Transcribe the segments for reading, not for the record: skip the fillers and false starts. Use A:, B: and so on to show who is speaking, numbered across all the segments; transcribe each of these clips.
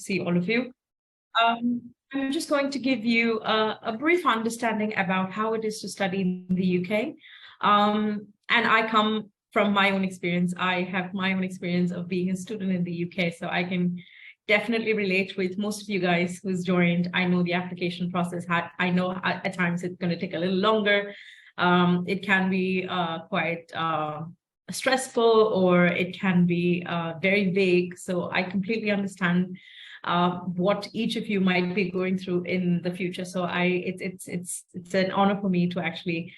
A: see all of you. I'm just going to give you a brief understanding about how it is to study in the UK. And I come from my own experience. I have my own experience of being a student in the UK, so I can definitely relate with most of you guys who's joined. I know the application process. I know at times it's going to take a little longer. It can be quite stressful, or it can be very vague. So I completely understand what each of you might be going through in the future. So it's an honor for me to actually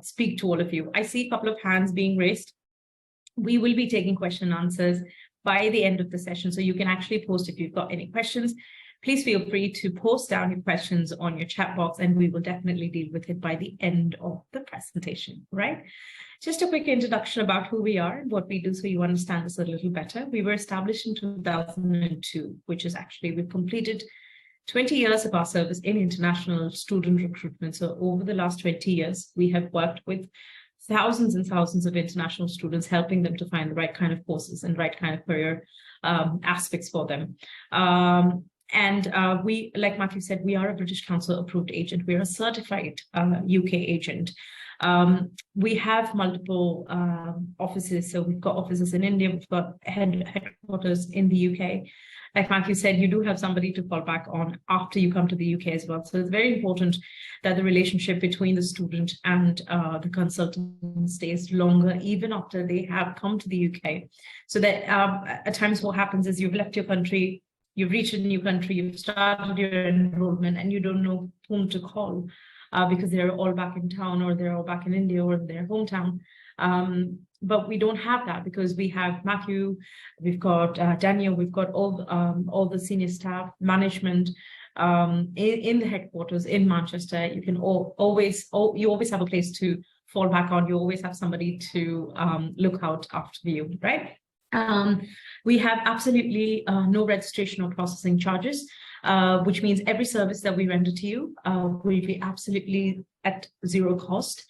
A: speak to all of you. I see a couple of hands being raised. We will be taking question and answers by the end of the session. So you can actually post if you've got any questions. Please feel free to post down your questions on your chat box, and we will definitely deal with it by the end of the presentation, right? Just a quick introduction about who we are and what we do so you understand this a little better. We were established in 2002, which is actually, we've completed 20 years of our service in international student recruitment. So over the last 20 years, we have worked with thousands and thousands of international students, helping them to find the right kind of courses and right kind of career aspects for them. We, like Matthew said, we are a British Council approved agent. We are a certified UK agent. We have multiple offices. So we've got offices in India, we've got headquarters in the UK. Like Matthew said, you do have somebody to fall back on after you come to the UK as well. So it's very important that the relationship between the student and the consultant stays longer, even after they have come to the UK. So that at times what happens is you've left your country, you've reached a new country, you've started your enrollment, and you don't know whom to call because they're all back in town, or they're all back in India, or in their hometown. But we don't have that because we have Matthew, we've got Daniel, we've got all the senior staff, management in the headquarters in Manchester. You can always have a place to fall back on. You always have somebody to look out after you, right? We have absolutely no registration or processing charges, which means every service that we render to you will be absolutely at zero cost.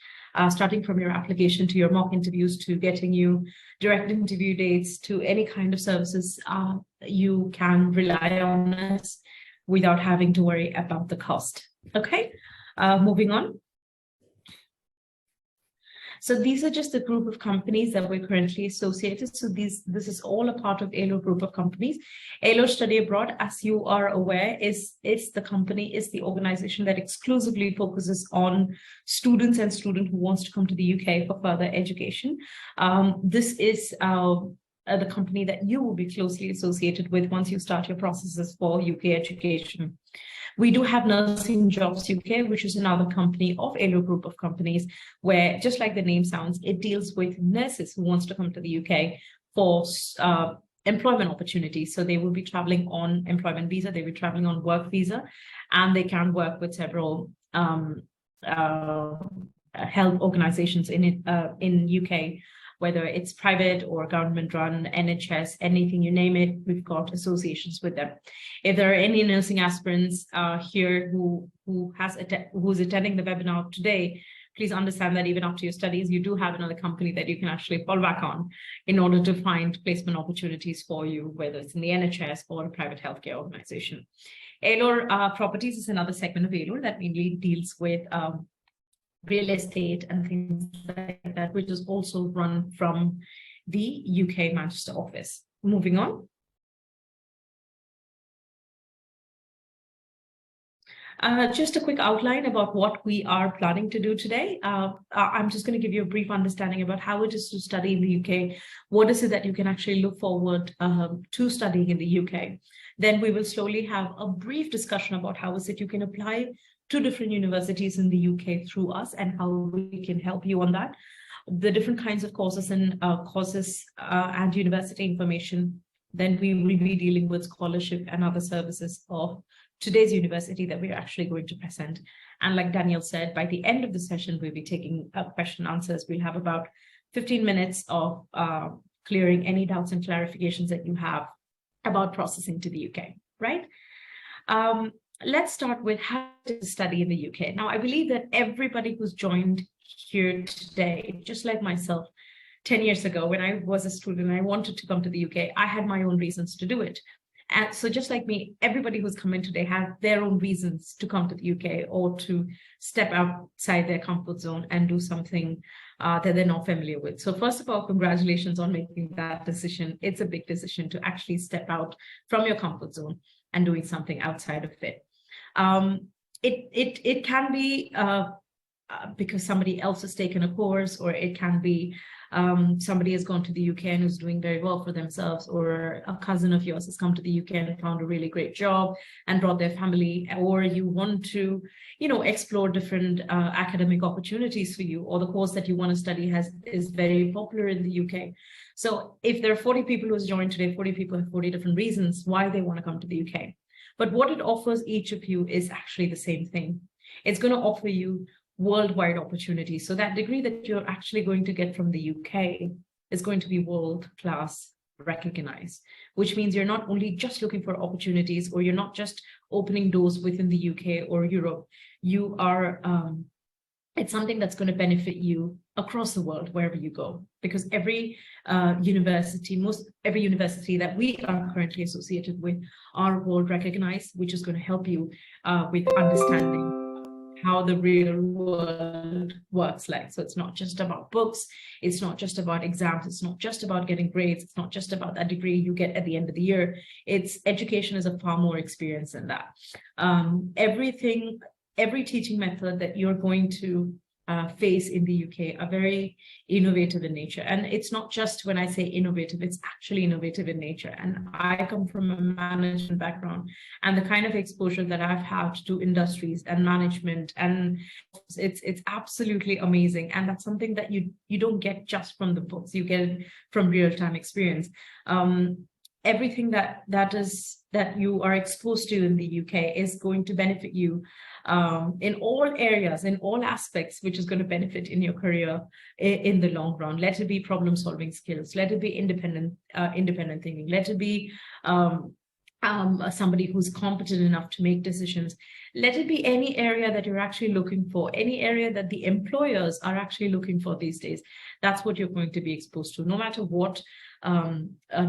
A: Starting from your application to your mock interviews, to getting you direct interview dates, to any kind of services, you can rely on us without having to worry about the cost. Okay, moving on. So these are just a group of companies that we're currently associated. So this is all a part of 𝒂𝒊𝒏𝒌 group of companies. 𝒂𝒂𝒏 Study Abroad, as you are aware, is the organization that exclusively focuses on students and student who wants to come to the UK for further education. This is the company that you will be closely associated with once you start your processes for UK education. We do have Nursing Jobs UK, which is another company of 𝒂𝒂𝒏𝒌 group of companies, where, just like the name sounds, it deals with nurses who wants to come to the UK for employment opportunities. So they will be traveling on employment visa, they'll be traveling on work visa, and they can work with several health organizations in UK, whether it's private or government run, NHS, anything, you name it, we've got associations with them. If there are any nursing aspirants here who's attending the webinar today, please understand that even after your studies, you do have another company that you can actually fall back on in order to find placement opportunities for you, whether it's in the NHS or a private healthcare organization. 𝒂𝒂𝒏 Properties is another segment of 𝒂𝒂𝒏 that mainly deals with real estate and things like that, which is also run from the UK Manchester office. Moving on. Just a quick outline about what we are planning to do today. I'm just going to give you a brief understanding about how it is to study in the UK. What is it that you can actually look forward to studying in the UK? Then we will slowly have a brief discussion about how is it you can apply to different universities in the UK through us and how we can help you on that. The different kinds of courses and university information. Then we will be dealing with scholarship and other services of today's university that we're actually going to present. And like Daniel said, by the end of the session, we'll be taking question and answers. We'll have about 15 minutes of clearing any doubts and clarifications that you have about processing to the UK, right? Let's start with how to study in the UK. Now, I believe that everybody who's joined here today, just like myself, 10 years ago, when I was a student and I wanted to come to the UK, I had my own reasons to do it. And so just like me, everybody who's come in today has their own reasons to come to the UK or to step outside their comfort zone and do something that they're not familiar with. So first of all, congratulations on making that decision. It's a big decision to actually step out from your comfort zone and doing something outside of it. It can be because somebody else has taken a course, or it can be somebody has gone to the UK and is doing very well for themselves, or a cousin of yours has come to the UK and found a really great job and brought their family, or you want to, explore different academic opportunities for you, or the course that you want to study is very popular in the UK. So if there are 40 people who's joined today, 40 people have 40 different reasons why they want to come to the UK. But what it offers each of you is actually the same thing. It's going to offer you worldwide opportunities. So that degree that you're actually going to get from the UK is going to be world-class recognized, which means you're not only just looking for opportunities, or you're not just opening doors within the UK or Europe. You are, it's something that's going to benefit you across the world, wherever you go, because every university that we are currently associated with are world recognized, which is going to help you with understanding how the real world works like. So it's not just about books, it's not just about exams, it's not just about getting grades, it's not just about that degree you get at the end of the year. It's education is a far more experience than that. Every teaching method that you're going to face in the UK are very innovative in nature. And it's not just when I say innovative, it's actually innovative in nature. And I come from a management background, and the kind of exposure that I've had to industries and management, and it's absolutely amazing. And that's something that you don't get just from the books, you get it from real-time experience. Everything that you are exposed to in the UK is going to benefit you in all areas, in all aspects, which is going to benefit in your career in the long run. Let it be problem-solving skills, let it be independent thinking, let it be somebody who's competent enough to make decisions. Let it be any area that you're actually looking for, any area that the employers are actually looking for these days. That's what you're going to be exposed to, no matter what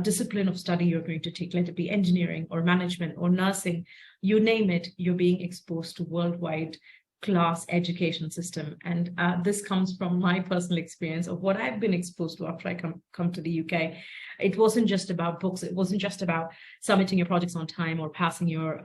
A: discipline of study you're going to take. Let it be engineering or management or nursing, you name it, you're being exposed to worldwide class education system. And this comes from my personal experience of what I've been exposed to after I come to the UK. It wasn't just about books. It wasn't just about submitting your projects on time or passing your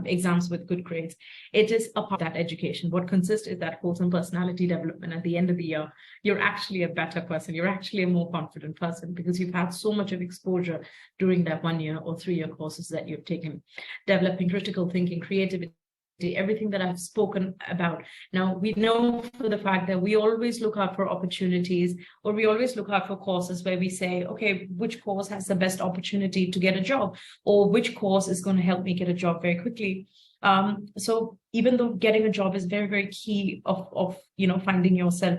A: exams with good grades. It is a part of that education. What consists is that wholesome personality development. At the end of the year, you're actually a better person. You're actually a more confident person because you've had so much of exposure during that 1 year or 3 year courses that you've taken. Developing critical thinking, creativity, everything that I've spoken about. Now, we know for the fact that we always look out for opportunities, or we always look out for courses where we say, okay, which course has the best opportunity to get a job, or which course is going to help me get a job very quickly. So even though getting a job is very, very key of finding yourself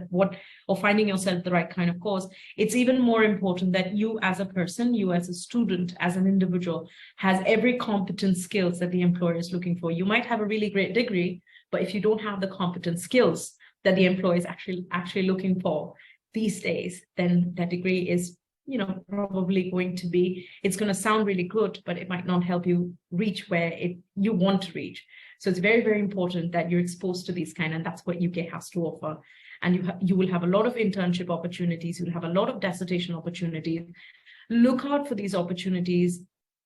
A: finding yourself the right kind of course, it's even more important that you as a person, you as a student, as an individual, has every competent skills that the employer is looking for. You might have a really great degree, but if you don't have the competent skills that the employer is actually looking for these days, then that degree is probably going to be, it's going to sound really good, but it might not help you reach where you want to reach. So it's very, very important that you're exposed to these and that's what UK has to offer. And you will have a lot of internship opportunities. You'll have a lot of dissertation opportunities. Look out for these opportunities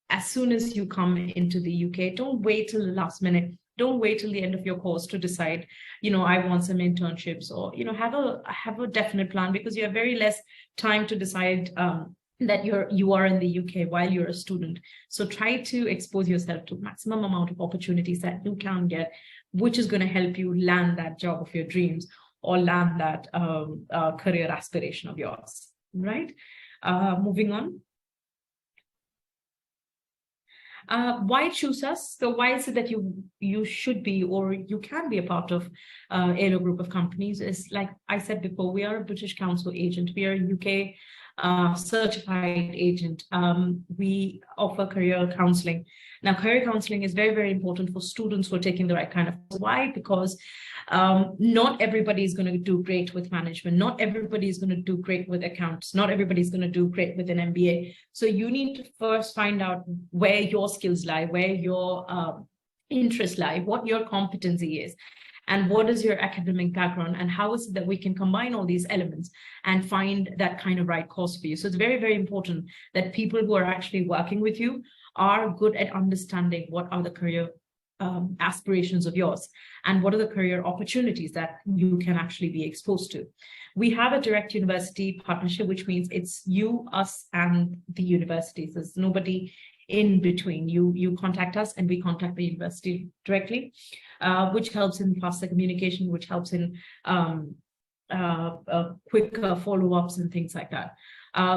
A: as soon as you come into the UK. Don't wait till the last minute. Don't wait till the end of your course to decide, I want some internships, or, have a definite plan, because you have very less time to decide that you are in the UK while you're a student. So try to expose yourself to maximum amount of opportunities that you can get, which is going to help you land that job of your dreams, or land that career aspiration of yours, right? Moving on. Why choose us? So why is it that you should be, or you can be a part of 𝒂𝒃 group of companies? Is like I said before, we are a British Council agent. We are a UK certified agent. We offer career counseling. Now, career counseling is very, very important for students who are taking the right kind of. Why? Because not everybody is going to do great with management. Not everybody is going to do great with accounts. Not everybody is going to do great with an MBA. So you need to first find out where your skills lie, where your interests lie, what your competency is, and what is your academic background, and how is it that we can combine all these elements and find that kind of right course for you. So it's very, very important that people who are actually working with you are good at understanding what are the career aspirations of yours and what are the career opportunities that you can actually be exposed to. We have a direct university partnership, which means it's you, us, and the university. There's nobody in between. You contact us and we contact the university directly, which helps in faster communication, which helps in quicker follow-ups and things like that.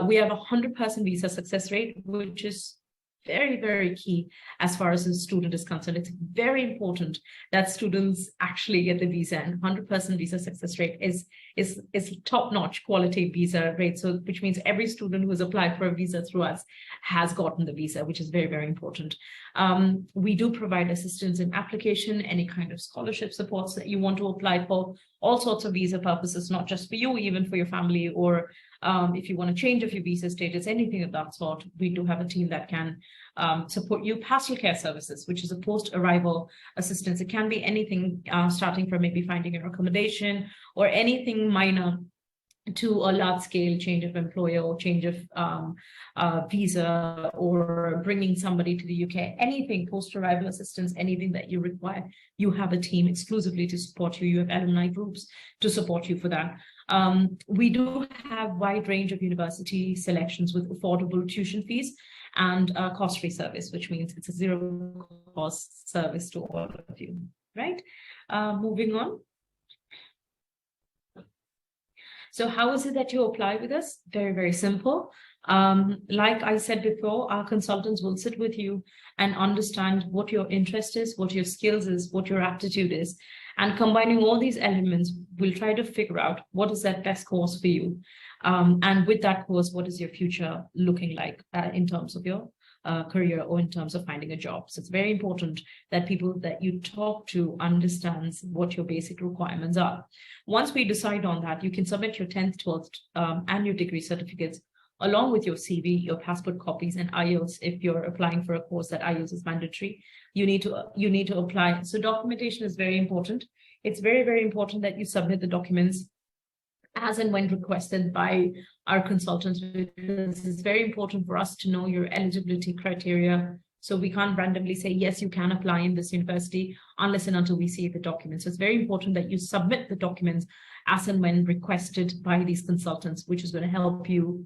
A: We have a 100% visa success rate, which is very, very key as far as the student is concerned. It's very important that students actually get the visa, and 100% visa success rate is top-notch quality visa rate. So which means every student who has applied for a visa through us has gotten the visa, which is very, very important. We do provide assistance in application, any kind of scholarship supports that you want to apply for, all sorts of visa purposes, not just for you, even for your family, or if you want to change of your visa status, anything of that sort. We do have a team that can support you. Pastoral care services, which is a post-arrival assistance. It can be anything starting from maybe finding your accommodation or anything minor to a large-scale change of employer or change of visa, or bringing somebody to the UK, anything post-arrival assistance, anything that you require. You have a team exclusively to support you. You have alumni groups to support you for that. We do have a wide range of university selections with affordable tuition fees and cost-free service, which means it's a zero-cost service to all of you, right? Moving on. So how is it that you apply with us? Very, very simple. Like I said before, our consultants will sit with you and understand what your interest is, what your skills is, what your aptitude is. And combining all these elements, we'll try to figure out what is that best course for you. And with that course, what is your future looking like in terms of your career or in terms of finding a job. So it's very important that people that you talk to understands what your basic requirements are. Once we decide on that, you can submit your 10th, 12th and your degree certificates along with your CV, your passport copies, and IELTS. If you're applying for a course that IELTS is mandatory, you need to apply. So documentation is very important. It's very, very important that you submit the documents as and when requested by our consultants, because it's very important for us to know your eligibility criteria. So we can't randomly say, yes, you can apply in this university unless and until we see the documents. So it's very important that you submit the documents as and when requested by these consultants, which is going to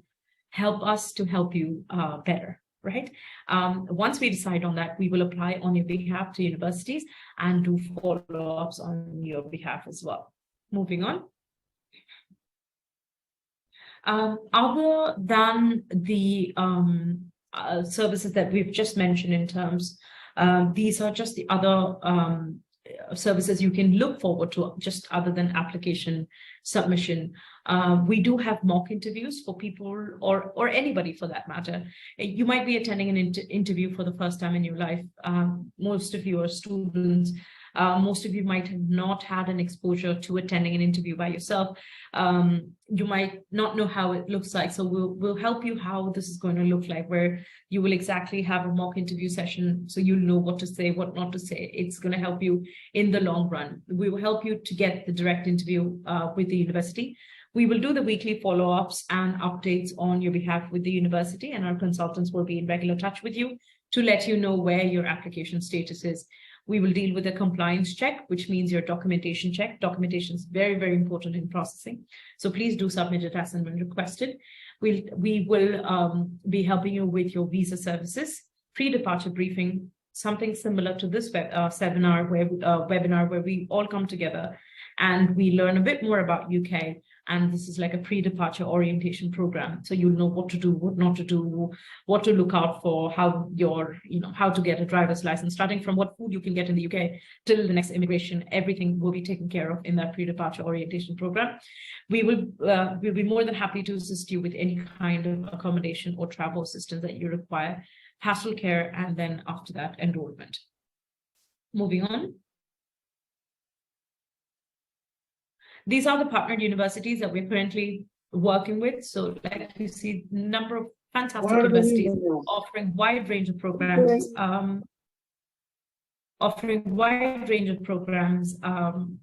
A: help us to help you better, right? Once we decide on that, we will apply on your behalf to universities and do follow-ups on your behalf as well. Moving on. Other than the services that we've just mentioned in terms, these are just the other services you can look forward to, just other than application submission. We do have mock interviews for people or anybody for that matter. You might be attending an interview for the first time in your life. Most of you are students. Most of you might have not had an exposure to attending an interview by yourself. You might not know how it looks like. So we'll help you how this is going to look like, where you will exactly have a mock interview session so you'll know what to say, what not to say. It's going to help you in the long run. We will help you to get the direct interview with the university. We will do the weekly follow-ups and updates on your behalf with the university, and our consultants will be in regular touch with you to let you know where your application status is. We will deal with a compliance check, which means your documentation check. Documentation is very, very important in processing. So please do submit it as and when requested. We will be helping you with your visa services, pre-departure briefing, something similar to this webinar where we all come together and we learn a bit more about UK And this is like a pre-departure orientation program. So you'll know what to do, what not to do, what to look out for, how how to get a driver's license, starting from what food you can get in the UK till the next immigration. Everything will be taken care of in that pre-departure orientation program. We'll be more than happy to assist you with any kind of accommodation or travel assistance that you require, hassle care, and then after that, enrollment. Moving on. These are the partnered universities that we're currently working with. So like you see, a number of fantastic universities offering wide range of programs,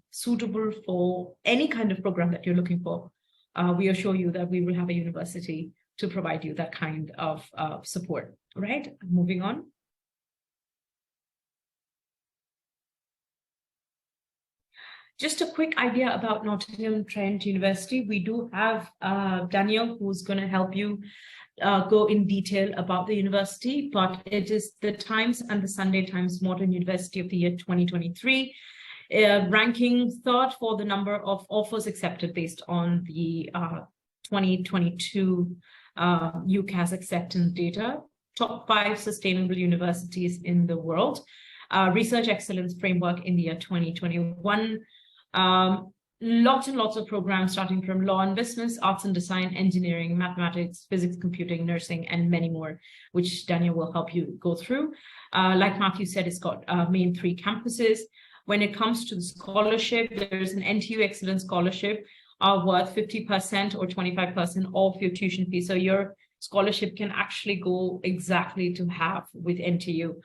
A: suitable for any kind of program that you're looking for. We assure you that we will have a university to provide you that kind of support, right? Moving on. Just a quick idea about Nottingham Trent University. We do have Daniel, who's going to help you go in detail about the university, but it is the Times and the Sunday Times Modern University of the Year 2023, ranking third for the number of offers accepted based on the 2022 UCAS acceptance data, top 5 sustainable universities in the world, research excellence framework in the year 2021, lots and lots of programs starting from law and business, arts and design, engineering, mathematics, physics, computing, nursing, and many more, which Daniel will help you go through. Like Matthew said, it's got main 3 campuses. When it comes to the scholarship, there's an NTU Excellence Scholarship worth 50% or 25% off your tuition fee. So your scholarship can actually go exactly to half with NTU.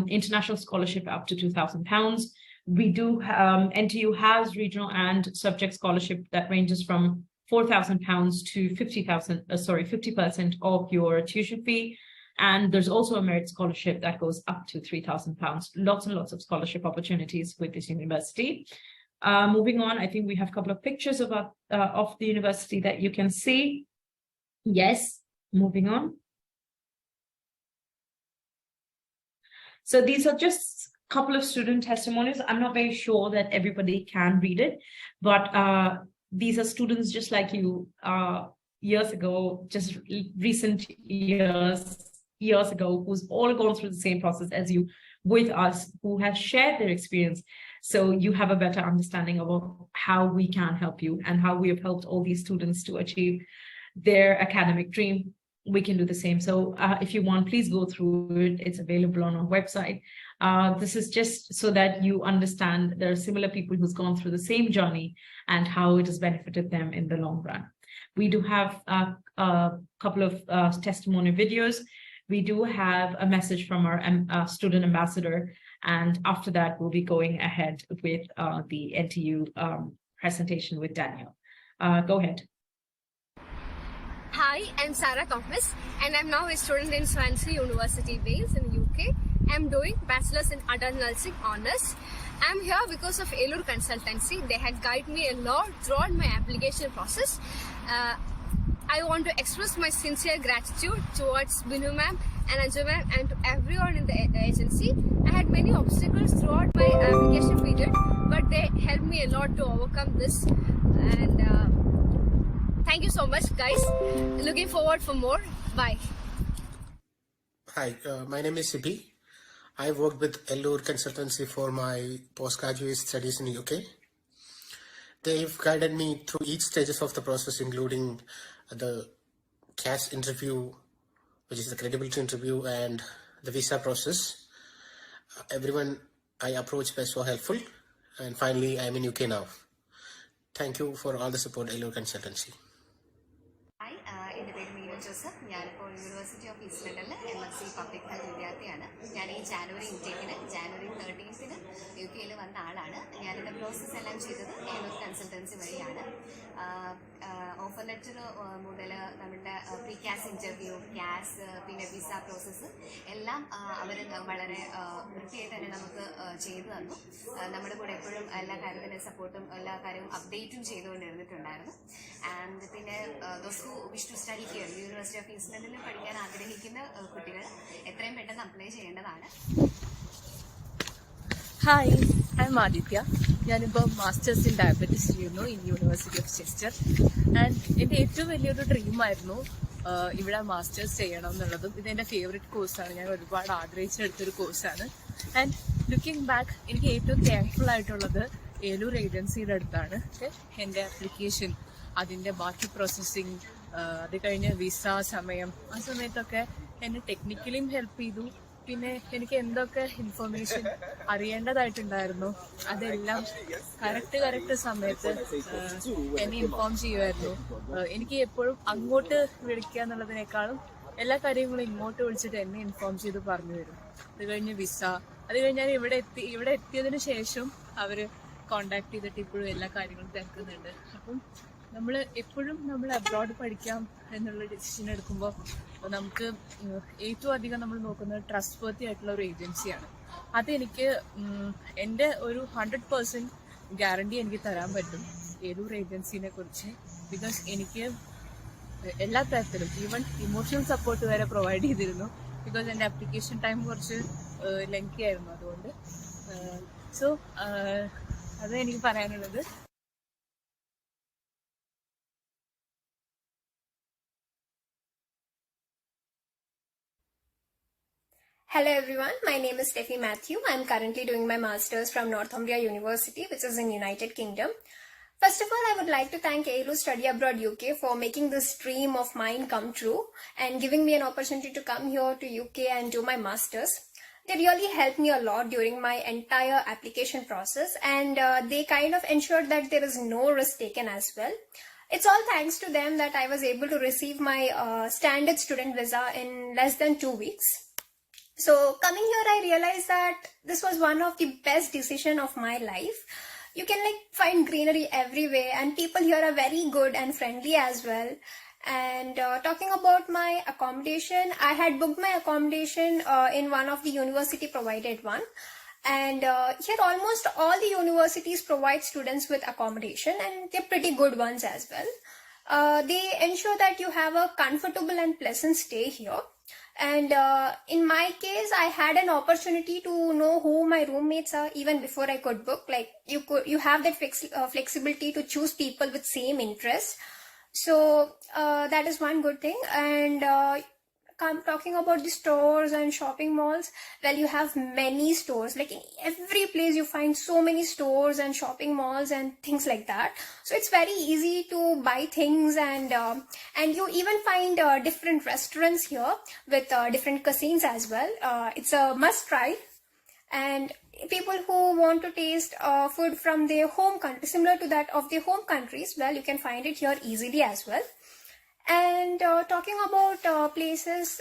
A: International scholarship up to £2,000. We do, NTU has regional and subject scholarship that ranges from £4,000 to 50% of your tuition fee. And there's also a merit scholarship that goes up to £3,000. Lots and lots of scholarship opportunities with this university. Moving on, I think we have a couple of pictures of the university that you can see. Yes, moving on. So these are just a couple of student testimonials. I'm not very sure that everybody can read it, but these are students just like you years ago, just recent years ago, who's all gone through the same process as you with us, who have shared their experience. So you have a better understanding of how we can help you and how we have helped all these students to achieve their academic dream. We can do the same. So if you want, please go through it. It's available on our website. This is just so that you understand there are similar people who's gone through the same journey and how it has benefited them in the long run. We do have a couple of testimony videos. We do have a message from our student ambassador. And after that, we'll be going ahead with the NTU presentation with Daniel. Go ahead.
B: Hi, I'm Sarah Thomas, and I'm now a student in 𝒍�𝒏𝒌 University, Wales in UK. I'm doing Bachelor's in Adult Nursing Honours. I'm here because of 𝒂𝒃𝒃 Consultancy. They had guided me a lot throughout my application process. I want to express my sincere gratitude towards Binu ma'am and Anju ma'am and to everyone in the agency. I had many obstacles throughout my application period, but they helped me a lot to overcome this. And thank you so much, guys. Looking forward for more. Bye.
C: Hi, my name is Sibi. I worked with 𝒂𝒃𝒃 Consultancy for my postgraduate studies in the UK. They've guided me through each stages of the process, including the CAS interview, which is the credibility interview, and the visa process. Everyone I approached was so helpful, and finally I'm in UK now. Thank you for all the support, 𝒂𝒃𝒃 Consultancy.
D: Hi, എൻ്റെ പേര് Meenu Joseph. ഞാനിപ്പോൾ university of ഈസ്റ്റ്ലൻഡിൽ 𝒂𝒃𝒃 public health വിദ്യാർത്ഥിയാണ്. ഞാൻ ഈ January ഇൻടേക്കിന് January 13th UK വന്ന ആളാണ്. ഞാനിൻ്റെ process എല്ലാം ചെയ്തത് 𝒂𝒃𝒃 കൺസൾട്ടൻസി വഴിയാണ്. ഓഫർ ലെറ്റർ മുതൽ നമ്മുടെ പ്രീ ക്യാസ് ഇൻ്റർവ്യൂ, ക്യാസ്, പിന്നെ വിസ പ്രോസസ്സ് എല്ലാം അവർ വളരെ വൃത്തിയായി തന്നെ നമുക്ക് ചെയ്തു തന്നു. നമ്മുടെ കൂടെ എപ്പോഴും എല്ലാ കാര്യത്തിനും സപ്പോർട്ടും എല്ലാ കാര്യവും അപ്ഡേറ്റും ചെയ്തുകൊണ്ടിരുന്നിട്ടുണ്ടായിരുന്നു. ആൻഡ് പിന്നെ those who wish to study here, university of ഈസ്റ്റ്ലൻഡിൽ പഠിക്കാൻ ആഗ്രഹിക്കുന്ന കുട്ടികൾ എത്രയും പെട്ടെന്ന് അപ്ലൈ ചെയ്യേണ്ടതാണ്.
E: Hi, I'm Aditya. ഞാനിപ്പോൾ മാസ്റ്റേഴ്സ് ഇൻ ഡയബറ്റിക്സ് ചെയ്യുന്നു in university of Chester. And എൻ്റെ ഏറ്റവും വലിയൊരു ഡ്രീമായിരുന്നു ഇവിടെ മാസ്റ്റേഴ്സ് ചെയ്യണം എന്നുള്ളതും. ഇതെൻ്റെ ഫേവറേറ്റ് കോഴ്സാണ്, ഞാൻ ഒരുപാട് ആഗ്രഹിച്ചെടുത്തൊരു കോഴ്സാണ്. ആൻഡ് ലുക്കിംഗ് ബാക്ക് എനിക്ക് ഏറ്റവും താങ്ക്ഫുൾ ആയിട്ടുള്ളത് ഏലൂർ ഏജൻസിയുടെ അടുത്താണ്. എൻ്റെ ആപ്ലിക്കേഷൻ, അതിൻ്റെ ബാക്കി പ്രോസസ്സിങ്, അത് കഴിഞ്ഞ് വിസ സമയം, ആ സമയത്തൊക്കെ എന്നെ ടെക്നിക്കലിയും ഹെൽപ്പ് ചെയ്തു. പിന്നെ എനിക്ക് എന്തൊക്കെ ഇൻഫർമേഷൻ അറിയേണ്ടതായിട്ടുണ്ടായിരുന്നു അതെല്ലാം കറക്റ്റ് സമയത്ത് എന്നെ ഇൻഫോം ചെയ്യുമായിരുന്നു. എനിക്ക് എപ്പോഴും അങ്ങോട്ട് വിളിക്കുക എന്നുള്ളതിനേക്കാളും എല്ലാ കാര്യങ്ങളും ഇങ്ങോട്ട് വിളിച്ചിട്ട് എന്നെ ഇൻഫോം ചെയ്ത് പറഞ്ഞു തരും. അത് കഴിഞ്ഞ് വിസ, അത് കഴിഞ്ഞ് ഞാൻ ഇവിടെ എത്തിയതിന് ശേഷം അവർ കോണ്ടാക്ട് ചെയ്തിട്ട് ഇപ്പോഴും എല്ലാ കാര്യങ്ങളും തിരക്കുന്നുണ്ട്. അപ്പം നമ്മൾ എപ്പോഴും അബ്രോഡ് പഠിക്കാം എന്നുള്ള ഡിസിഷൻ എടുക്കുമ്പോൾ നമുക്ക് ഏറ്റവും അധികം നമ്മൾ നോക്കുന്നത് ട്രസ്റ്റ് വർത്തി ആയിട്ടുള്ള ഒരു ഏജൻസിയാണ്. അതെനിക്ക് എൻ്റെ ഒരു 100% ഗ്യാരണ്ടി എനിക്ക് തരാൻ പറ്റും ഏതൊരു ഏജൻസിനെ കുറിച്ച്. ബിക്കോസ് എനിക്ക് എല്ലാ തരത്തിലും ഈവൻ ഇമോഷണൽ സപ്പോർട്ട് വരെ പ്രൊവൈഡ് ചെയ്തിരുന്നു. ബിക്കോസ് എൻ്റെ ആപ്ലിക്കേഷൻ ടൈം കുറച്ച് ലെങ്തി ആയിരുന്നു. അതുകൊണ്ട് സോ അത് എനിക്ക് പറയാനുള്ളത്.
B: Hello everyone, my name is 𝒊𝒏𝒏𝒌. I'm currently doing my Masters from Nottingham University, which is in United Kingdom. First of all, I would like to thank 𝒂𝒃𝒍𝒐𝒃 Study Abroad UK for making this dream of mine come true and giving me an opportunity to come here to UK and do my Masters. They really helped me a lot during my entire application process, and they kind of ensured that there is no risk taken as well. It's all thanks to them that I was able to receive my standard student visa in less than 2 weeks. So coming here, I realized that this was one of the best decisions of my life. You can find greenery everywhere, and people here are very good and friendly as well. And talking about my accommodation, I had booked my accommodation in one of the university provided one. And here almost all the universities provide students with accommodation, and they're pretty good ones as well. They ensure that you have a comfortable and pleasant stay here. And in my case, I had an opportunity to know who my roommates are even before I could book. You have that flexibility to choose people with same interests. So that is one good thing. And talking about the stores and shopping malls, well, you have many stores. In every place you find so many stores and shopping malls and things like that. So it's very easy to buy things, and you even find different restaurants here with different cuisines as well. It's a must try. And people who want to taste food from their home country, similar to that of their home countries, well, you can find it here easily as well. And talking about places,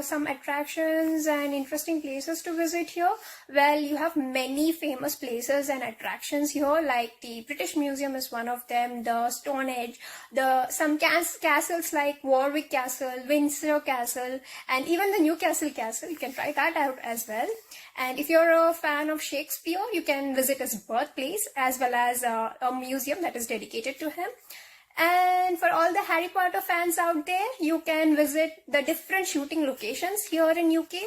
B: some attractions and interesting places to visit here, well, you have many famous places and attractions here, like the British Museum is one of them, the Stonehenge, some castles like Warwick Castle, Windsor Castle, and even the Newcastle Castle. You can try that out as well. And if you're a fan of Shakespeare, you can visit his birthplace as well as a museum that is dedicated to him. And for all the Harry Potter fans out there, you can visit the different shooting locations here in UK.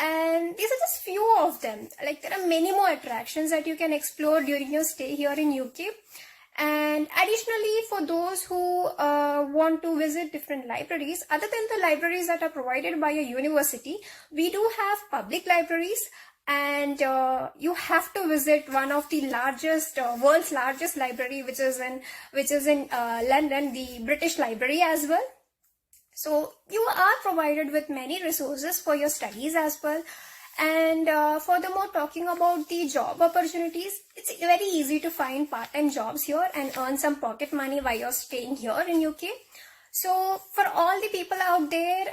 B: And these are just few of them. There are many more attractions that you can explore during your stay here in UK. And additionally, for those who want to visit different libraries, other than the libraries that are provided by a university, we do have public libraries. And you have to visit one of the largest, world's largest library, which is in London, the British Library as well. So you are provided with many resources for your studies as well. And furthermore, talking about the job opportunities, it's very easy to find part-time jobs here and earn some pocket money while you're staying here in UK. So for all the people out there,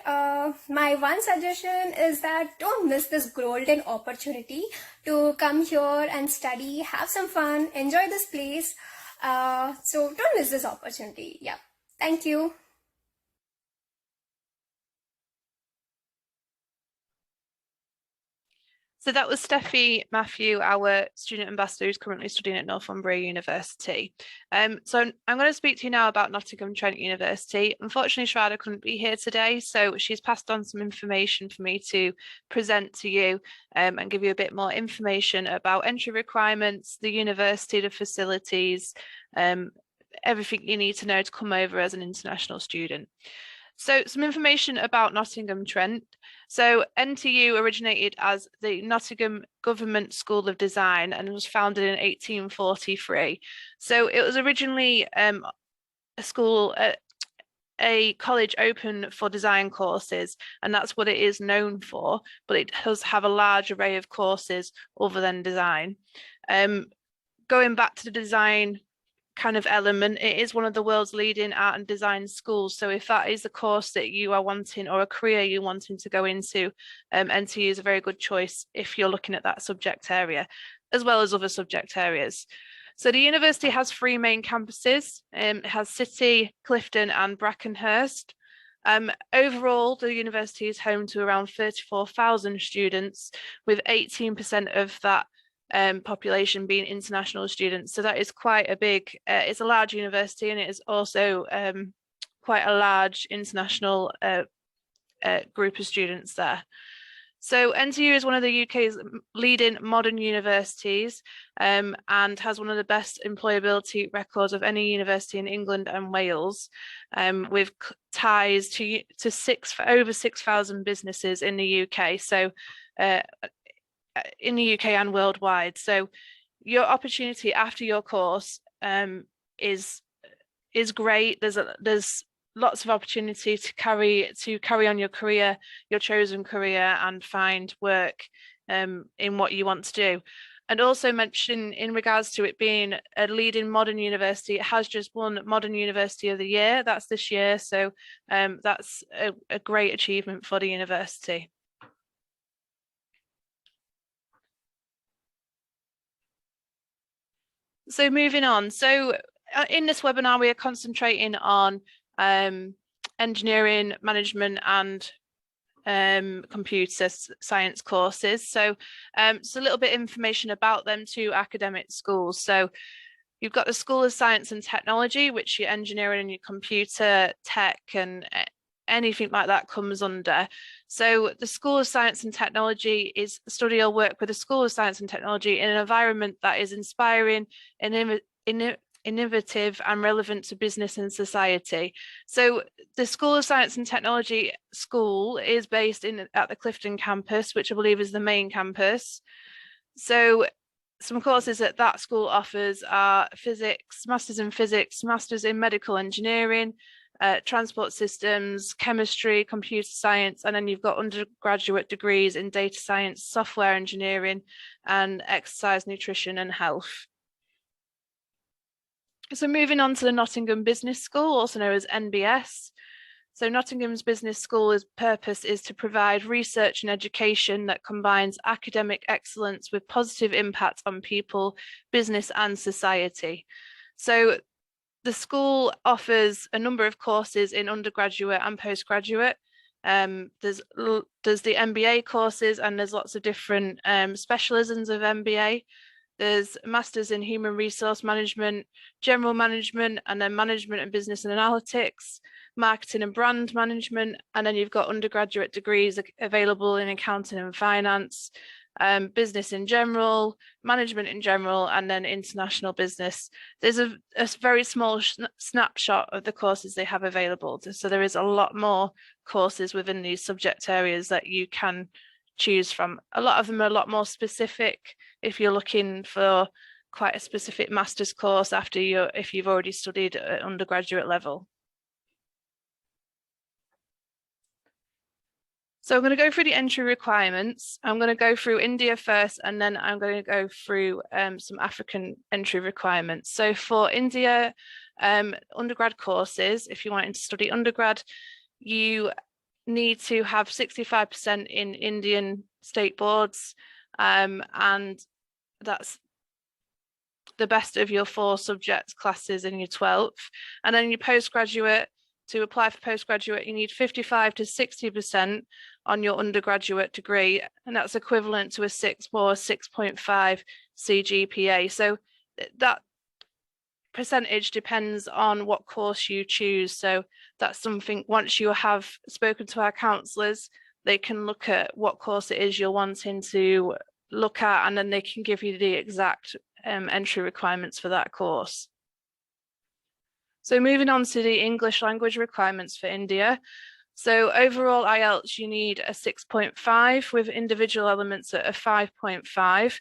B: my one suggestion is that don't miss this golden opportunity to come here and study, have some fun, enjoy this place. So don't miss this opportunity. Yeah. Thank you.
F: So that was Stelli Matthew, our student ambassador who's currently studying at Northumbria University. So I'm going to speak to you now about Nottingham Trent University. Unfortunately, Shraddha couldn't be here today, so she's passed on some information for me to present to you and give you a bit more information about entry requirements, the university, the facilities, everything you need to know to come over as an international student. So some information about Nottingham Trent. So NTU originated as the Nottingham Government School of Design and was founded in 1843. So it was originally a school, a college open for design courses, and that's what it is known for, but it does have a large array of courses other than design. Going back to the design kind of element, it is one of the world's leading art and design schools. So if that is the course that you are wanting or a career you're wanting to go into, NTU is a very good choice if you're looking at that subject area, as well as other subject areas. So the university has 3 main campuses. It has City, Clifton and Brackenhurst. Overall, the university is home to around 34,000 students, with 18% of that population being international students. So that is quite a big, it's a large university, and it is also quite a large international group of students there. So NTU is one of the UK's leading modern universities and has one of the best employability records of any university in England and Wales, with ties to over 6,000 businesses in the UK. So in the UK and worldwide. So your opportunity after your course is great. There's lots of opportunity to carry on your career, your chosen career, and find work in what you want to do. And also mention, in regards to it being a leading modern university, it has just won Modern University of the Year. That's this year. So that's a great achievement for the university. So moving on, so in this webinar, we are concentrating on engineering, management and computer science courses. So it's a little bit of information about them 2 academic schools. So you've got the School of Science and Technology, which your engineering and your computer tech and anything like that comes under. So the School of Science and Technology is study or work with the School of Science and Technology in an environment that is inspiring, innovative and relevant to business and society. So the School of Science and Technology school is based at the Clifton campus, which I believe is the main campus. So some courses that school offers are physics, masters in physics, masters in medical engineering, transport systems, chemistry, computer science, and then you've got undergraduate degrees in data science, software engineering, and exercise, nutrition and health. So moving on to the Nottingham Business School, also known as NBS. So Nottingham's Business School's purpose is to provide research and education that combines academic excellence with positive impact on people, business and society. So the school offers a number of courses in undergraduate and postgraduate. There's the MBA courses, and there's lots of different specialisms of MBA. There's masters in human resource management, general management, and then management and business and analytics, marketing and brand management, and then you've got undergraduate degrees available in accounting and finance, business in general, management in general, and then international business. There's a very small snapshot of the courses they have available. So there is a lot more courses within these subject areas that you can choose from. A lot of them are a lot more specific if you're looking for quite a specific master's course if you've already studied at undergraduate level. So I'm going to go through the entry requirements. I'm going to go through India first, and then I'm going to go through some African entry requirements. So for India undergrad courses, if you're wanting to study undergrad, you need to have 65% in Indian state boards, and that's the best of your 4 subject classes in your 12th. And then your postgraduate, to apply for postgraduate, you need 55 to 60% on your undergraduate degree, and that's equivalent to a 6 or 6.5 CGPA. So that percentage depends on what course you choose. So that's something, once you have spoken to our counsellors, they can look at what course it is you're wanting to look at, and then they can give you the exact entry requirements for that course. So moving on to the English language requirements for India. So overall IELTS, you need a 6.5 with individual elements at a 5.5.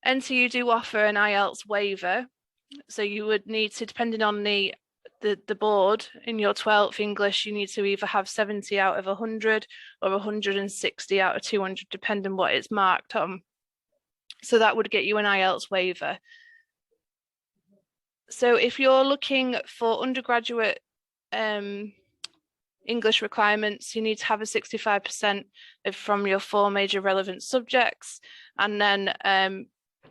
F: NTU do offer an IELTS waiver. So you would need to, depending on the board, in your 12th English, you need to either have 70 out of 100 or 160 out of 200, depending what it's marked on. So that would get you an IELTS waiver. So if you're looking for undergraduate English requirements, you need to have a 65% from your 4 major relevant subjects, and then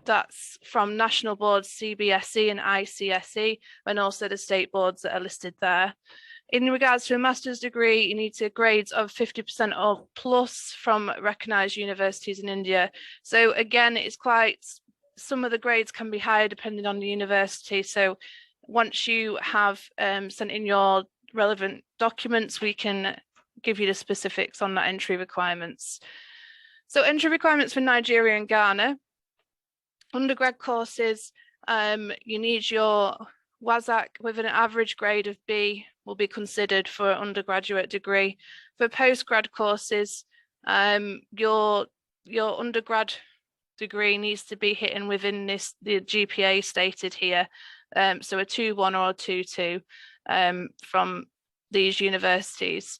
F: that's from national boards CBSE and ICSE, and also the state boards that are listed there. In regards to a master's degree, you need to grades of 50% or plus from recognised universities in India. So again, it's quite, some of the grades can be higher depending on the university. So once you have sent in your relevant documents, we can give you the specifics on that entry requirements. So entry requirements for Nigeria and Ghana. Undergrad courses, you need your WASAC with an average grade of B will be considered for an undergraduate degree. For postgrad courses, your undergrad degree needs to be hitting within the GPA stated here. So a 2.1 or a 2.2 from these universities.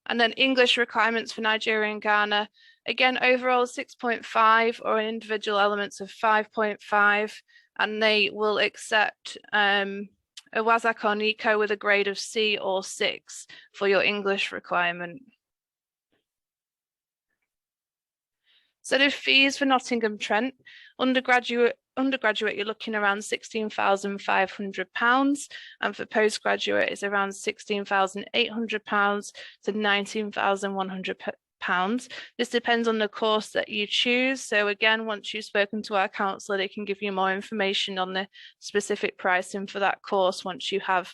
F: And then English requirements for Nigeria and Ghana. Again, overall 6.5 or individual elements of 5.5, and they will accept a WASAC or NICO with a grade of C or 6 for your English requirement. So the fees for Nottingham Trent, undergraduate, you're looking around £16,500, and for postgraduate it's around £16,800 to £19,100. This depends on the course that you choose. So again, once you've spoken to our counsellor, they can give you more information on the specific pricing for that course once you have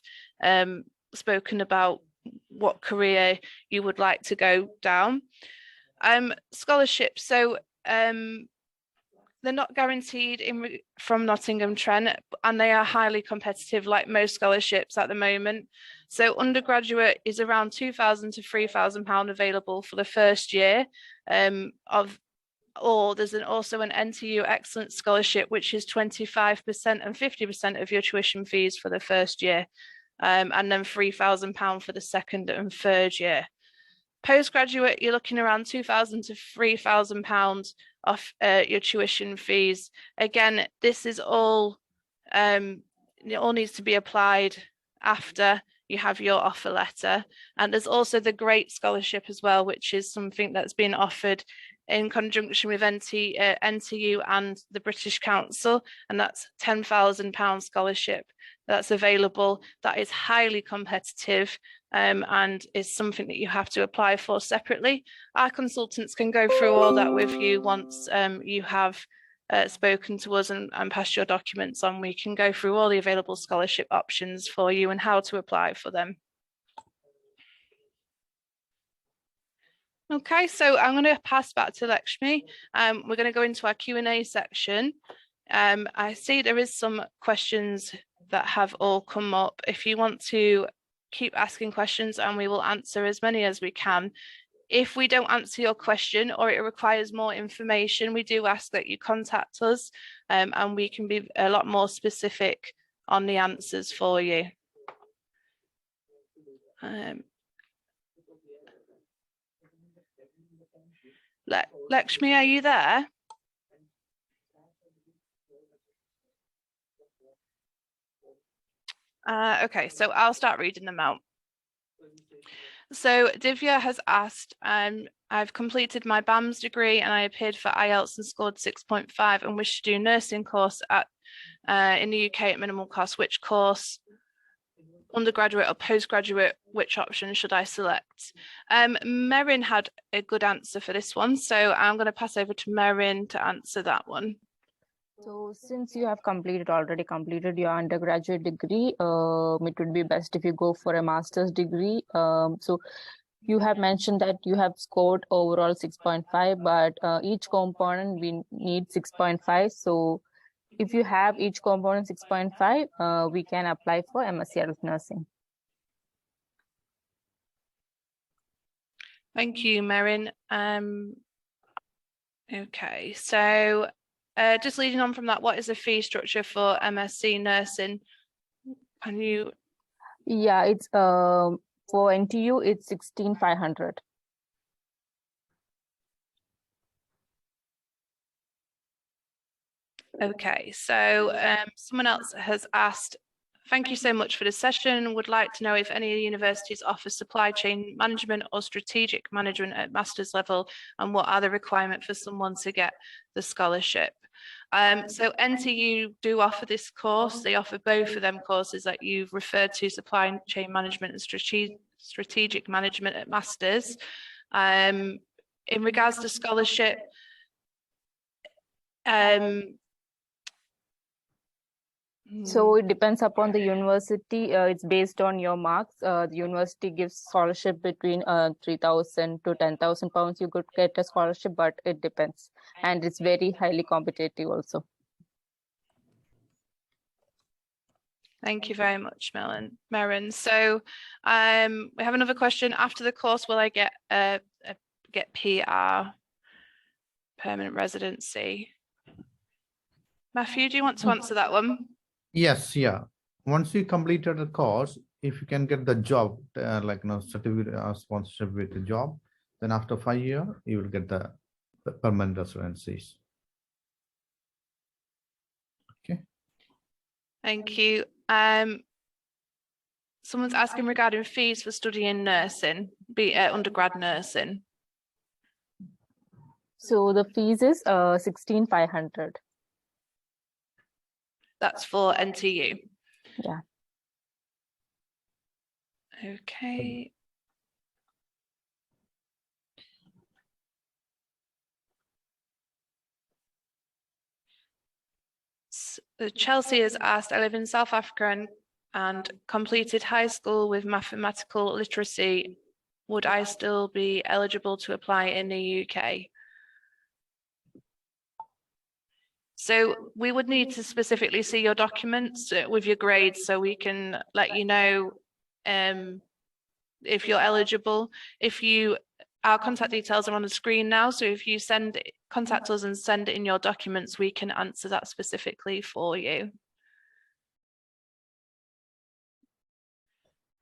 F: spoken about what career you would like to go down. Scholarships, so they're not guaranteed from Nottingham Trent, and they are highly competitive like most scholarships at the moment. So undergraduate is around £2,000 to £3,000 available for the first year or there's also an NTU Excellence Scholarship, which is 25% and 50% of your tuition fees for the first year, and then £3,000 for the second and third year. Postgraduate, you're looking around £2,000 to £3,000 off your tuition fees. Again, this is all, it all needs to be applied after you have your offer letter. And there's also the Great Scholarship as well, which is something that's been offered in conjunction with NTU and the British Council, and that's £10,000 scholarship that's available. That is highly competitive and is something that you have to apply for separately. Our consultants can go through all that with you once you have spoken to us and passed your documents on. We can go through all the available scholarship options for you and how to apply for them. Okay, so I'm going to pass back to Lakshmi. We're going to go into our Q&A section. I see there is some questions that have all come up. If you want to keep asking questions, and we will answer as many as we can. If we don't answer your question or it requires more information, we do ask that you contact us and we can be a lot more specific on the answers for you. Lakshmi, are you there? Okay, so I'll start reading them out. So Divya has asked, I've completed my BAMS degree and I appeared for IELTS and scored 6.5 and wish to do nursing course in the UK at minimal cost. Which course undergraduate or postgraduate, which option should I select? Merin had a good answer for this one, so I'm going to pass over to Merin to answer that one.
G: So since you have already completed your undergraduate degree, it would be best if you go for a master's degree. So you have mentioned that you have scored overall 6.5, but each component we need 6.5. So if you have each component 6.5, we can apply for MSc Adult Nursing.
F: Thank you, Merin. Okay, so just leading on from that, what is the fee structure for MSc Nursing? Can you?
G: Yeah, it's for NTU, it's 16,500.
F: Okay, so someone else has asked, thank you so much for this session. Would like to know if any universities offer supply chain management or strategic management at master's level, and what are the requirements for someone to get the scholarship? So NTU do offer this course. They offer both of them courses that you've referred to, supply chain management and strategic management at masters. In regards to scholarship,
G: so it depends upon the university. It's based on your marks. The university gives scholarship between 3,000 to 10,000 pounds. You could get a scholarship, but it depends, and it's very highly competitive also.
F: Thank you very much, Merin. So we have another question. After the course, will I get PR, permanent residency? Matthew, do you want to answer that one?
H: Yes, yeah. Once you completed the course, if you can get the job, like certificate sponsorship with the job, then after 5 years, you will get the permanent residencies. Okay.
F: Thank you. Someone's asking regarding fees for studying nursing, undergrad nursing.
G: So the fees is 16,500.
F: That's for NTU.
G: Yeah.
F: Okay. Chelsea has asked, I live in South Africa and completed high school with mathematical literacy. Would I still be eligible to apply in the UK? So we would need to specifically see your documents with your grades so we can let you know if you're eligible. Our contact details are on the screen now, so if you contact us and send in your documents, we can answer that specifically for you.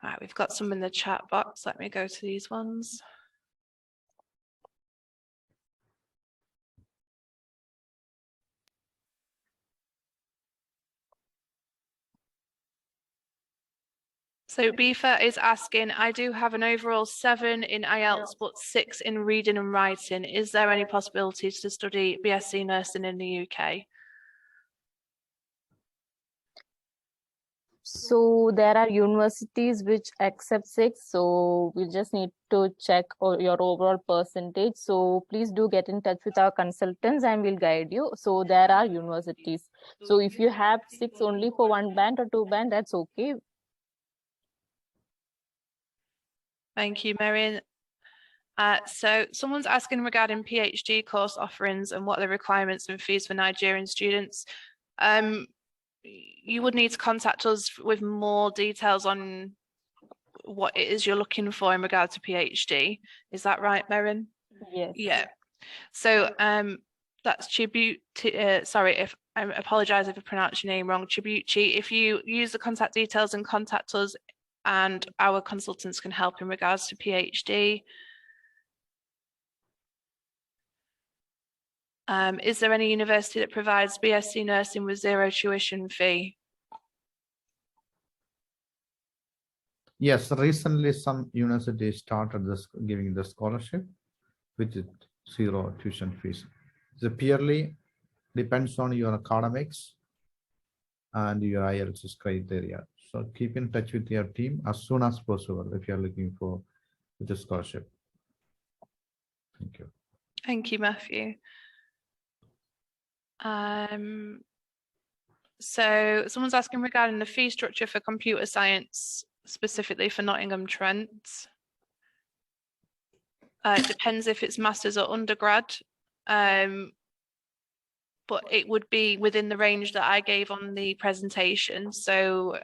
F: All right, we've got some in the chat box. Let me go to these ones. So Bifa is asking, I do have an overall 7 in IELTS, but 6 in reading and writing. Is there any possibilities to study BSc nursing in the UK?
G: So there are universities which accept 6. So we just need to check your overall percentage. So please do get in touch with our consultants and we'll guide you. So there are universities. So if you have 6 only for 1 band or 2 band, that's okay.
F: Thank you, Merin. So someone's asking regarding PhD course offerings and what are the requirements and fees for Nigerian students. You would need to contact us with more details on what it is you're looking for in regard to PhD. Is that right, Merin?
G: Yes.
F: Yeah. So that's 𝒊𝒏𝒌. Sorry, if I apologize if I pronounced your name wrong. 𝒊𝒏𝒌. If you use the contact details and contact us, and our consultants can help in regards to PhD. Is there any university that provides BSc nursing with 0 tuition fee?
H: Yes, recently some universities started giving the scholarship with 0 tuition fees. So purely depends on your academics and your IELTS criteria. So keep in touch with your team as soon as possible if you are looking for the scholarship. Thank you.
F: Thank you, Matthew. So someone's asking regarding the fee structure for computer science, specifically for Nottingham Trent. It depends if it's masters or undergrad, but it would be within the range that I gave on the presentation. So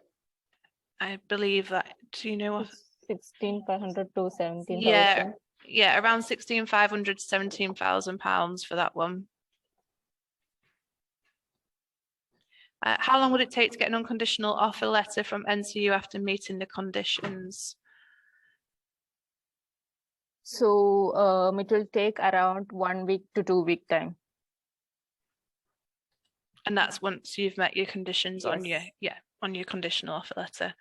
F: I believe that, do you know what?
G: 16,500 to 17,000.
F: Yeah, around 16,500 to 17,000 pounds for that one. How long would it take to get an unconditional offer letter from NTU after meeting the conditions?
G: So it will take around 1 week to 2 week time.
F: And that's once you've met your conditions on
G: Yes.
F: on your conditional offer letter.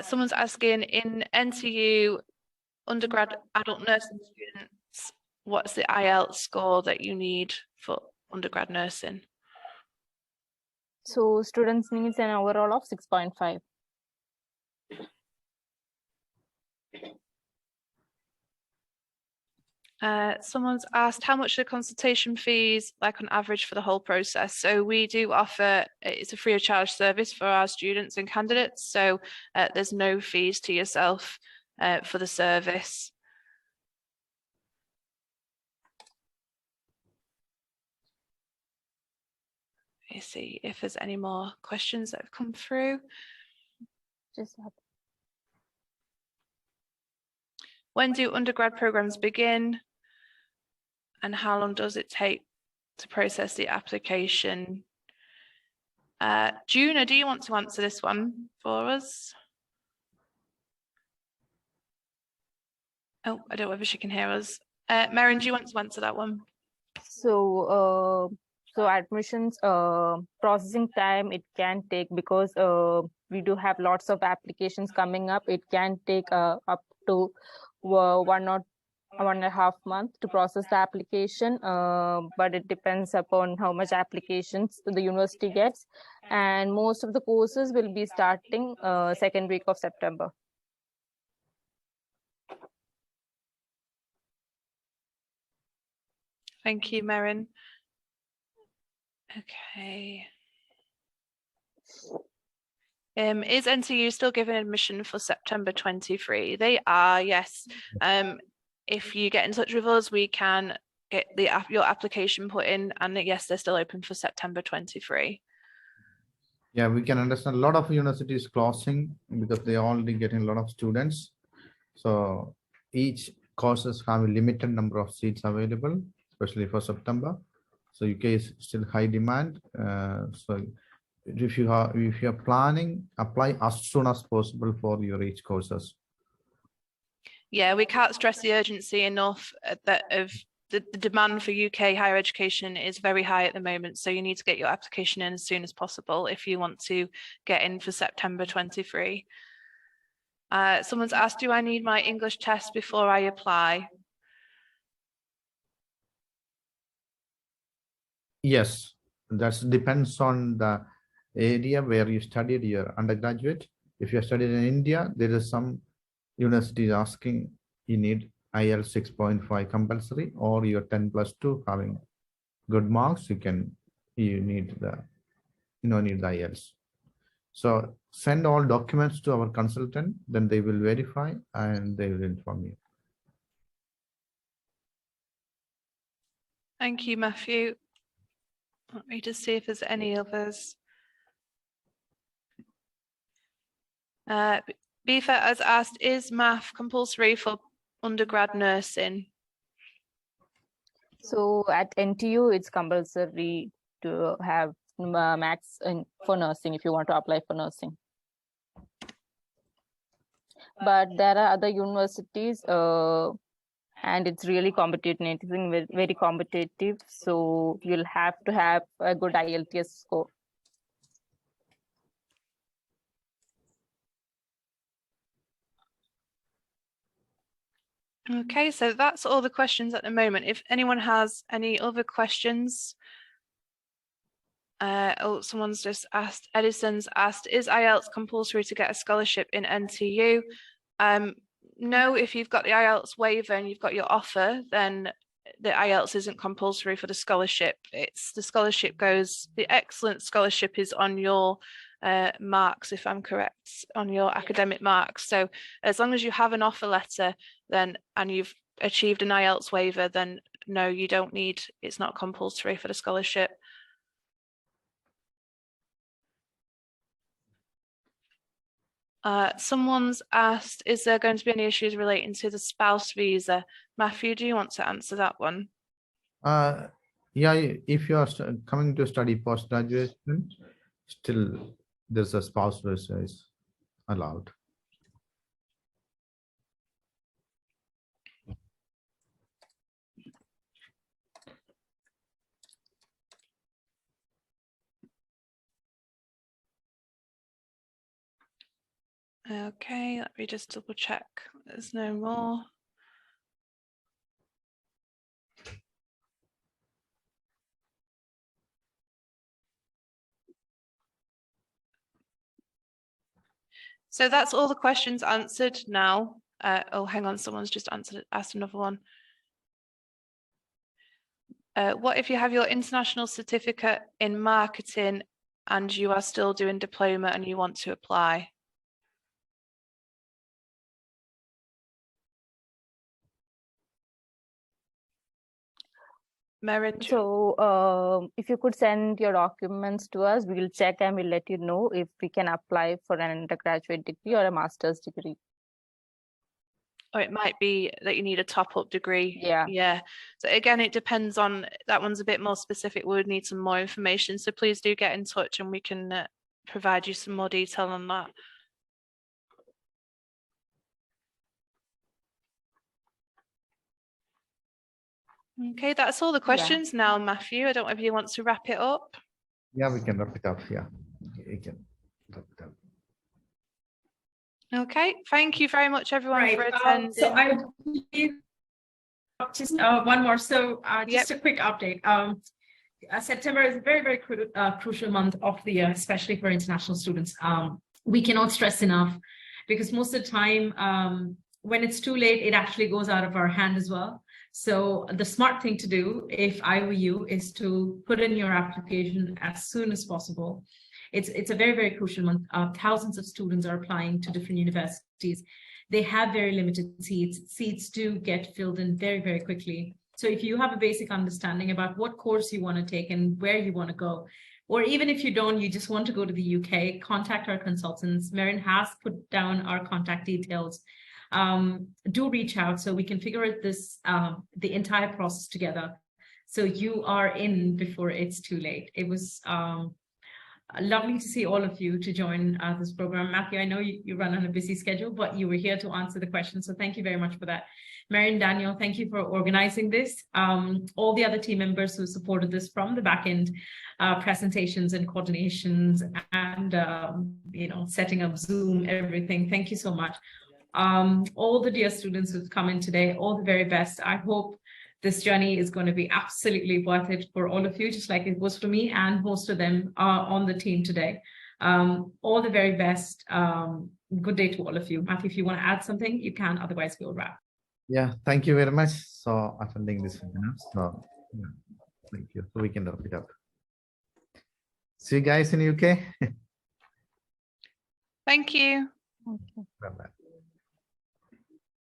F: Someone's asking, in NTU undergrad adult nursing students, what's the IELTS score that you need for undergrad nursing?
G: So students needs an overall of 6.5.
F: Someone's asked how much are consultation fees like on average for the whole process. So we do offer, it's a free of charge service for our students and candidates. So there's no fees to yourself for the service. Let me see if there's any more questions that have come through. When do undergrad programs begin? And how long does it take to process the application? Juna, do you want to answer this one for us? Oh, I don't know whether she can hear us. Maren, do you want to answer that one?
G: So admissions processing time, it can take, because we do have lots of applications coming up. It can take up to 1.5 months to process the application, but it depends upon how much applications the university gets, and most of the courses will be starting second week of September.
F: Thank you, Maren. Okay. Is NTU still giving admission for September 23? They are, yes. If you get in touch with us, we can get your application put in, and yes, they're still open for September 23.
H: Yeah, we can understand a lot of universities closing because they are already getting a lot of students. So each courses have a limited number of seats available, especially for September. So UK is still high demand. So if you are planning, apply as soon as possible for your each courses.
F: Yeah, we can't stress the urgency enough that of the demand for UK higher education is very high at the moment. So you need to get your application in as soon as possible if you want to get in for September 23. Someone's asked, do I need my English test before I apply?
H: Yes, that depends on the area where you studied your undergraduate. If you studied in India, there is some universities asking you need IELTS 6.5 compulsory, or your 10+2 having good marks. You need the IELTS. So send all documents to our consultant, then they will verify and they will inform you.
F: Thank you, Matthew. Let me just see if there's any others. Bifa has asked, is math compulsory for undergrad nursing?
G: So at NTU, it's compulsory to have maths for nursing if you want to apply for nursing. But there are other universities, and it's really competitive, very, very competitive. So you'll have to have a good IELTS score.
F: Okay, so that's all the questions at the moment. If anyone has any other questions, Oh, someone's just asked, Edison's asked, is IELTS compulsory to get a scholarship in NTU? No, if you've got the IELTS waiver and you've got your offer, then the IELTS isn't compulsory for the scholarship. It's the scholarship goes, the excellent scholarship is on your marks, if I'm correct, on your academic marks. So as long as you have an offer letter then and you've achieved an IELTS waiver, then no, you don't need, it's not compulsory for the scholarship. Someone's asked, is there going to be any issues relating to the spouse visa? Matthew, do you want to answer that one?
H: Yeah, if you are coming to study post-graduation, still there's a spouse visa is allowed.
F: Okay, let me just double check. There's no more. So that's all the questions answered now. Oh, hang on, someone's just asked another one. What if you have your international certificate in marketing and you are still doing diploma and you want to apply? Merit.
G: So if you could send your documents to us, we will check and we'll let you know if we can apply for an undergraduate degree or a master's degree.
F: Or it might be that you need a top-up degree.
G: Yeah.
F: Yeah. So again, it depends on, that one's a bit more specific. We would need some more information. So please do get in touch and we can provide you some more detail on that. Okay, that's all the questions now, Matthew. I don't know if you want to wrap it up.
H: Yeah, we can wrap it up. Yeah, we can wrap it up.
F: Okay, thank you very much, everyone, for attending.
A: So I just one more. So just a quick update. September is a very, very crucial month of the year, especially for international students. We cannot stress enough because most of the time, when it's too late, it actually goes out of our hand as well. So the smart thing to do, if I were you, is to put in your application as soon as possible. It's a very, very crucial month. Thousands of students are applying to different universities. They have very limited seats. Seats do get filled in very, very quickly. So if you have a basic understanding about what course you want to take and where you want to go, or even if you don't, you just want to go to the UK, contact our consultants. Marin has put down our contact details. Do reach out so we can figure out this, the entire process together. So you are in before it's too late. It was lovely to see all of you to join this program. Matthew, I know you run on a busy schedule, but you were here to answer the questions. So thank you very much for that. Mary and Daniel, thank you for organizing this. All the other team members who supported this from the back end, presentations and coordinations and, setting up Zoom, everything. Thank you so much. All the dear students who've come in today, all the very best. I hope this journey is going to be absolutely worth it for all of you, just like it was for me and most of them are on the team today. All the very best. Good day to all of you. Matthew, if you want to add something, you can, otherwise we'll wrap.
H: Yeah, thank you very much for attending this webinar. So, yeah, thank you. So we can wrap it up. See you guys in UK.
F: Thank you.
G: Okay.
H: Bye-bye.